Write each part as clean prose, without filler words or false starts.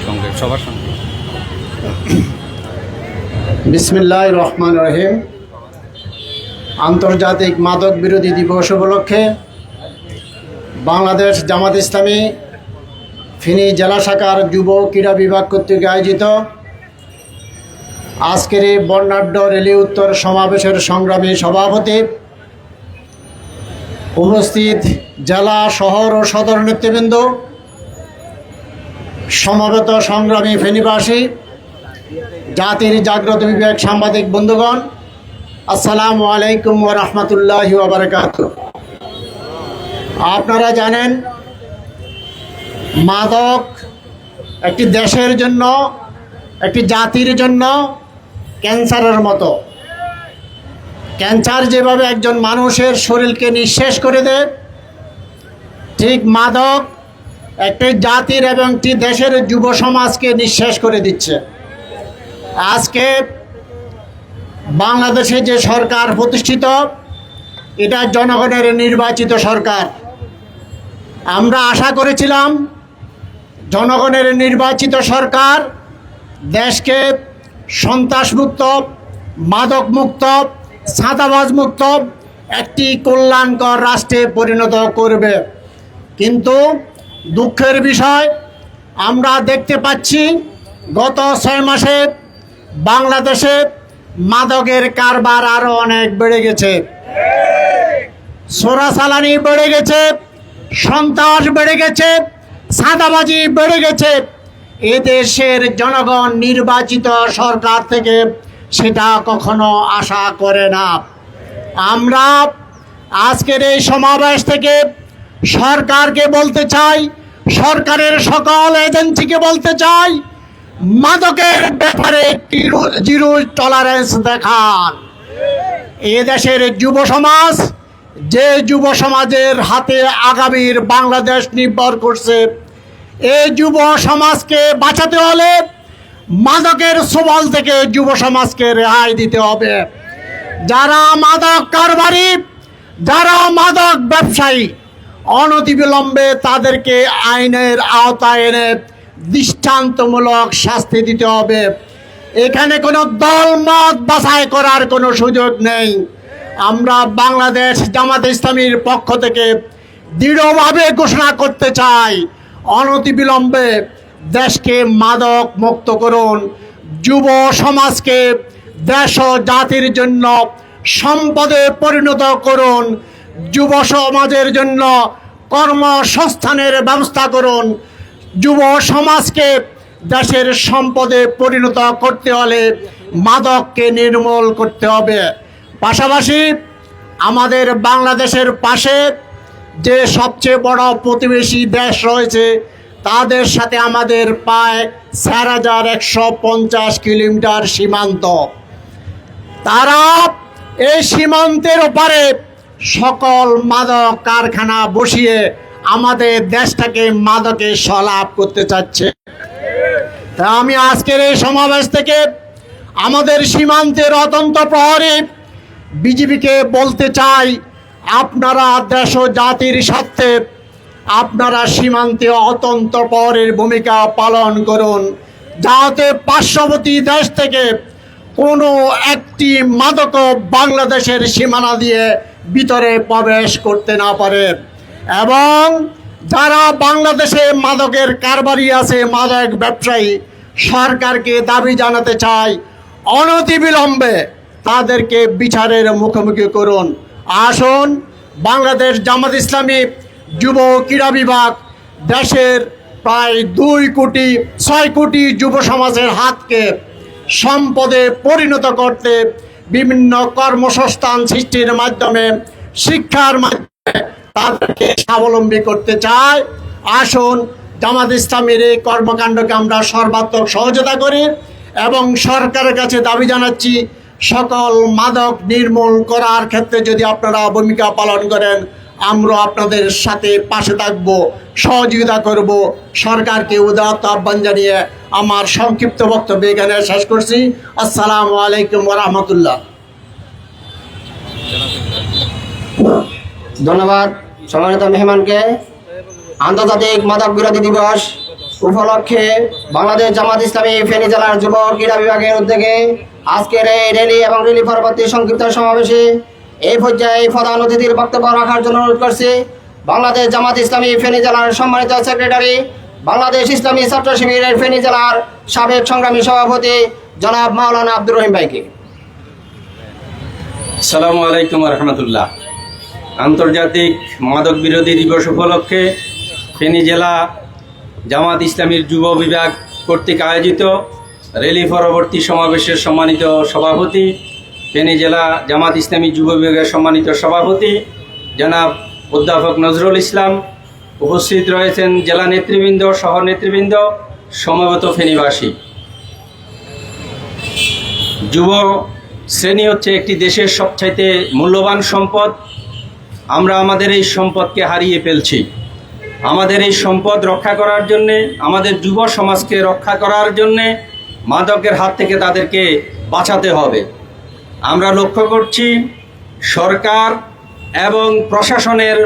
সঙ্গে সবার সঙ্গে। বিসমিল্লাহির রহমানির রহিম। আন্তর্জাতিক মাদক বিরোধী দিবস উপলক্ষে বাংলাদেশ জামাত ইসলামী ফেনী জেলা শাখার যুব ক্রীড়া বিভাগ কর্তৃক আয়োজিত আজকের এই বর্ণাঢ্য রেলি উত্তর সমাবেশের সংগ্রামী সভাপতি, উপস্থিত জেলা, শহর ও সদর নেতৃবৃন্দ, সমবেত সংগ্রামী ফেনীবাসী, জাতির জাগ্রত বিবেক সাংবাদিক বন্ধুগণ, আসসালামু আলাইকুম ওয়া রাহমাতুল্লাহি ওয়া বারাকাতুহু। আপনারা জানেন, মাদক একটি দেশের জন্য, একটি জাতির জন্য ক্যান্সারের মতো। ক্যান্সার যেভাবে একজন মানুষের শরীরকে নিঃশেষ করে দেয়, ঠিক মাদক একটি জাতির এবং একটি দেশের যুব সমাজকে নিঃশেষ করে দিচ্ছে। আজকে বাংলাদেশে যে সরকার প্রতিষ্ঠিত, এটা জনগণের নির্বাচিত সরকার। আমরা আশা করেছিলাম জনগণের নির্বাচিত সরকার দেশকে সন্ত্রাসমুক্ত, মাদকমুক্ত, চাঁদাবাজমুক্ত একটি কল্যাণকর রাষ্ট্রে পরিণত করবে। কিন্তু দুঃখের বিষয়, আমরা দেখতে পাচ্ছি গত 6 মাসে বাংলাদেশে মাদকের কারবার আরও অনেক বেড়ে গেছে। চোরাচালানি বেড়ে গেছে, সন্ত্রাস বেড়ে গেছে, চাঁদাবাজি বেড়ে গেছে। এদেশের জনগণ নির্বাচিত সরকার থেকে সেটা কখনো আশা করে না। আমরা আজকের এই সমাবেশ থেকে সরকারকে বলতে চাই, সরকারের সকল এজেন্সিকে বলতে চাই, মাদকের ব্যাপারে একটি জিরো টলারেন্স দেখান। এদেশের যুব সমাজ, যে যুব সমাজের হাতে আগামীর বাংলাদেশ নির্ভর করছে, এই যুব সমাজকে বাঁচাতে হলে মাদকের ছোবল থেকে যুব সমাজকে রেহাই দিতে হবে। যারা মাদক কারবারি, যারা মাদক ব্যবসায়ী, অনতিবিলম্বে তাদেরকে আইনের আওতায় এনে দৃষ্টান্তমূলক শাস্তি দিতে হবে। এখানে কোনো দল মত বাছাই করার কোনো সুযোগ নেই। আমরা বাংলাদেশ জামাত ইসলামীর পক্ষ থেকে দৃঢ়ভাবে ঘোষণা করতে চাই, অনতিবিলম্বে দেশকে মাদক মুক্ত করুন, যুব সমাজকে দেশ ও জাতির জন্য সম্পদে পরিণত করুন, যুব সমাজের জন্য কর্মসংস্থানের ব্যবস্থা করুন। যুব সমাজকে দেশের সম্পদে পরিণত করতে হলে মাদককে নির্মূল করতে হবে। পাশাপাশি আমাদের বাংলাদেশের পাশে যে সবচেয়ে বড় প্রতিবেশী দেশ রয়েছে, তাদের সাথে আমাদের প্রায় 4150 কিলোমিটার সীমান্ত। তারা এই সীমান্তের ওপারে সকল মাদক কারখানা বসিয়ে আমাদের দেশটাকে মাদকে সলাপ করতে চাচ্ছে। তা আমি আজকের এই সমাবেশ থেকে আমাদের সীমান্তের অত্যন্ত প্রহরী বিজিবিকে বলতে চাই, আপনারা দেশ ও জাতির স্বার্থে আপনারা সীমান্তে অত্যন্ত প্রহরীর ভূমিকা পালন করুন, যাতে পার্শ্ববর্তী দেশ থেকে কোনো একটি মাদক বাংলাদেশের সীমানা দিয়ে ভিতরে প্রবেশ করতে না পারে। এবং যারা বাংলাদেশে মাদকের কারবারি আছে, মাদক ব্যবসায়ী, সরকারকে দাবি জানাতে চাই, অনতিবিলম্বে তাদেরকে বিচারের মুখোমুখি করুন। আসুন, বাংলাদেশ জামাত ইসলামী যুব ক্রীড়া বিভাগ দেশের প্রায় 6 কোটি যুব সমাজের হাতকে সম্পদে পরিণত করতে, বিভিন্ন কর্মসংস্থান সৃষ্টির মাধ্যমে, শিক্ষার মাধ্যমে তাদেরকে স্বাবলম্বী করতে চায়। আসুন, জামাত ইসলামীর এই কর্মকাণ্ডকে আমরা সর্বাত্মক সহযোগিতা করি এবং সরকারের কাছে দাবি জানাচ্ছি, সকল মাদক নির্মূল করার ক্ষেত্রে যদি আপনারা ভূমিকা পালন করেন, আমরা আপনাদের সাথে পাশে থাকব, সহযোগিতা করব। সরকারকে উদারত আহ্বান জানিয়ে আমার সংক্ষিপ্ত বক্তব্য এখানে শেষ করছি। আসসালামু আলাইকুম ওয়া রাহমাতুল্লাহ। ধন্যবাদ সম্মানিত মেহমানকে। আন্তর্জাতিক মাদক বিরোধী দিবস উপলক্ষে বাংলাদেশ জামাত ইসলামী ফেনী জেলার যুব ক্রীড়া বিভাগের উদ্যোগে আজকের এই র্যালি এবং র্যালি পরবর্তী সংক্ষিপ্ত সমাবেশে এই পর্যায়ে প্রধান অতিথির বক্তব্য রাখার জন্য অনুরোধ করছি বাংলাদেশ জামাত ইসলামী ফেনী জেলার সম্মানিত সেক্রেটারি, বাংলাদেশ ইসলামী ছাত্র শিবিরের ফেনী জেলার সাবেক সংগ্রামী সভাপতি জনাব মাওলানা আব্দুর রহিম ভাইকে। আসসালামু আলাইকুম রহমতুল্লাহ। আন্তর্জাতিক মাদক বিরোধী দিবস উপলক্ষে ফেনী জেলা জামাত ইসলামীর যুব বিভাগ কর্তৃক আয়োজিত র্যালি পরবর্তী সমাবেশের সম্মানিত সভাপতি, ফেনী জেলা জামাত ইসলামী যুব বিভাগের সম্মানিত সভাপতি জনাব অধ্যাপক নজরুল ইসলাম, উপস্থিত রয়েছেন জেলা নেতৃবৃন্দ, শহর নেতৃবৃন্দ, সমবেত ফেনীবাসী। যুব শ্রেণী হচ্ছে একটি দেশের সবচাইতে মূল্যবান সম্পদ। আমরা আমাদের এই সম্পদকে হারিয়ে ফেলছি। আমাদের এই সম্পদ রক্ষা করার জন্যে, আমাদের যুব সমাজকে রক্ষা করার জন্যে মাদকের হাত থেকে তাদেরকে বাঁচাতে হবে। আমরা লক্ষ্য করছি সরকার এবং প্রশাসনের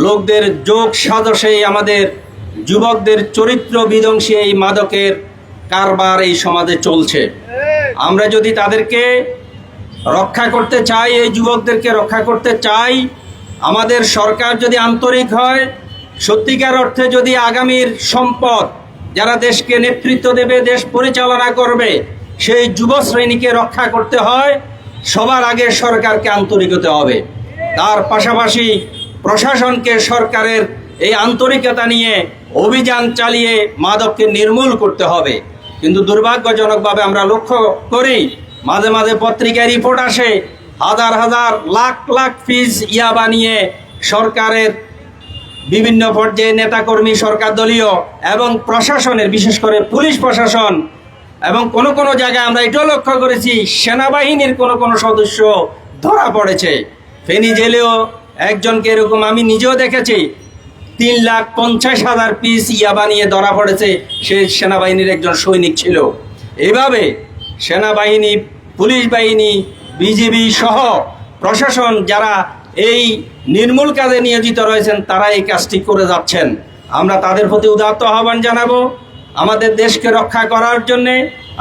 লোকদের যোগ সাজসেই আমাদের যুবকদের চরিত্র বিধ্বংসী এই মাদকের কারবার এই সমাজে চলছে। আমরা যদি তাদেরকে রক্ষা করতে চাই, এই যুবকদেরকে রক্ষা করতে চাই, আমাদের সরকার যদি আন্তরিক হয়, সত্যিকার অর্থে যদি আগামীর সম্পদ যারা দেশকে নেতৃত্ব দেবে, দেশ পরিচালনা করবে, সেই যুব শ্রেণীকে রক্ষা করতে হয়, সবার আগে সরকারকে আন্তরিক হতে হবে। তার পাশাপাশি প্রশাসনকে সরকারের এই আন্তরিকতা নিয়ে অভিযান চালিয়ে মাদককে নির্মূল করতে হবে। কিন্তু দুর্ভাগ্যজনকভাবে আমরা লক্ষ্য করি মাঝে মাঝে পত্রিকায় রিপোর্ট আসে হাজার হাজার লাখ লাখ পিস ইয়াবা নিয়ে সরকারের বিভিন্ন পর্যায়ে নেতাকর্মী, সরকার দলীয় এবং প্রশাসনের, বিশেষ করে পুলিশ প্রশাসন এবং কোনো কোনো জায়গায় আমরা এটাও লক্ষ্য করেছি সেনাবাহিনীর কোনো কোনো সদস্য ধরা পড়েছে। ফেনী জেলেও একজনকে এরকম আমি নিজেও দেখেছি, 3,50,000 পিস ইয়াবা নিয়ে ধরা পড়েছে। সে সেনাবাহিনীর একজন সৈনিক ছিল। এভাবে সেনাবাহিনী, পুলিশ বাহিনী, বিজিবি সহ প্রশাসন যারা এই নির্মূল কাজে নিয়োজিত রয়েছেন তারা এই কাজটি করে যাচ্ছেন। আমরা তাদের প্রতি উদাত্ত আহ্বান জানাবো। আমাদের দেশকে রক্ষা করার জন্যে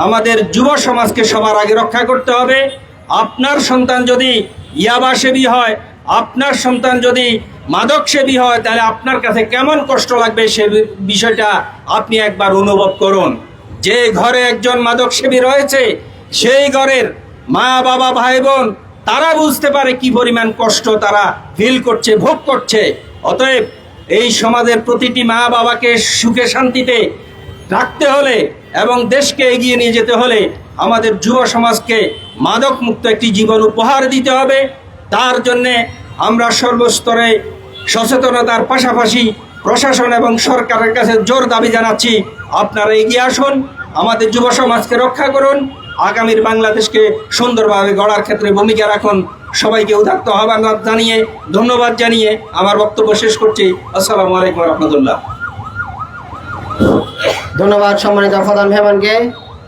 আমাদের যুব সমাজকে সবার আগে রক্ষা করতে হবে। আপনার সন্তান যদি ইয়াবা সেবী হয়, আপনার সন্তান যদি মাদক সেবী হয়, তাহলে আপনার কাছে কেমন কষ্ট লাগবে সে বিষয়টা আপনি একবার অনুভব করুন। যে ঘরে একজন মাদক সেবী রয়েছে সেই ঘরের মা, বাবা, ভাই, বোন তারা বুঝতে পারে কি পরিমাণ কষ্ট তারা ফিল করছে, ভোগ করছে। অতএব এই সমাজের প্রতিটি মা বাবাকে সুখে শান্তিতে রাখতে হলে এবং দেশকে এগিয়ে নিয়ে যেতে হলে আমাদের যুব সমাজকে মাদক মুক্ত একটি জীবন উপহার দিতে হবে। তার জন্যে আমরা সর্বস্তরে সচেতনতার পাশাপাশি প্রশাসন এবং সরকারের কাছে জোর দাবি জানাচ্ছি, আপনারা এগিয়ে আসুন, আমাদের যুব সমাজকে রক্ষা করুন, আগামীর বাংলাদেশকে সুন্দরভাবে গড়ার ক্ষেত্রে ভূমিকা রাখুন। সবাইকে উদাত্ত আহ্বান জানিয়ে, ধন্যবাদ জানিয়ে আমার বক্তব্য শেষ করছি। আসসালামু আলাইকুম রহমতুল্লাহ। ধন্যবাদ সম্মানিত প্রধান মেহমানকে।